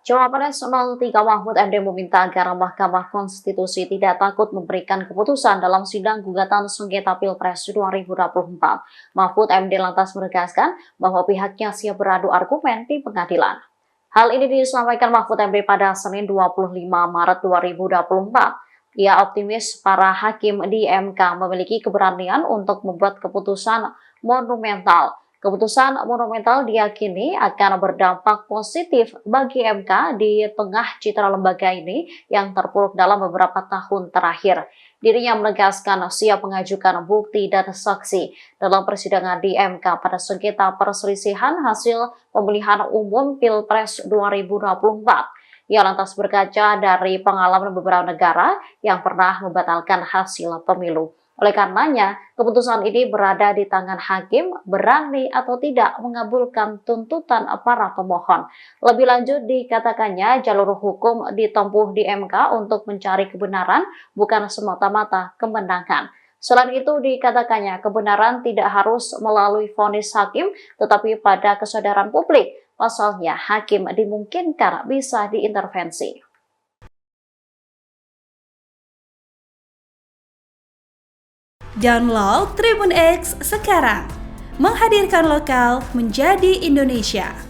Cawapres 03 Mahfud MD meminta agar Mahkamah Konstitusi tidak takut memberikan keputusan dalam sidang gugatan sengketa Pilpres 2024. Mahfud MD lantas menegaskan bahwa pihaknya siap beradu argumen di pengadilan. Hal ini disampaikan Mahfud MD pada Senin 25 Maret 2024. Ia optimis para hakim di MK memiliki keberanian untuk membuat keputusan monumental. Keputusan monumental diyakini akan berdampak positif bagi MK di tengah citra lembaga ini yang terpuruk dalam beberapa tahun terakhir. Dirinya menegaskan siap mengajukan bukti dan saksi dalam persidangan di MK pada sengketa perselisihan hasil pemilihan umum Pilpres 2024. Ia lantas berkaca dari pengalaman beberapa negara yang pernah membatalkan hasil pemilu. Oleh karenanya, keputusan ini berada di tangan hakim berani atau tidak mengabulkan tuntutan para pemohon. Lebih lanjut dikatakannya jalur hukum ditempuh di MK untuk mencari kebenaran, bukan semata-mata kemenangan. Selain itu dikatakannya kebenaran tidak harus melalui vonis hakim, tetapi pada kesadaran publik. Pasalnya hakim dimungkinkan bisa diintervensi. Download Tribun X sekarang, menghadirkan lokal menjadi Indonesia.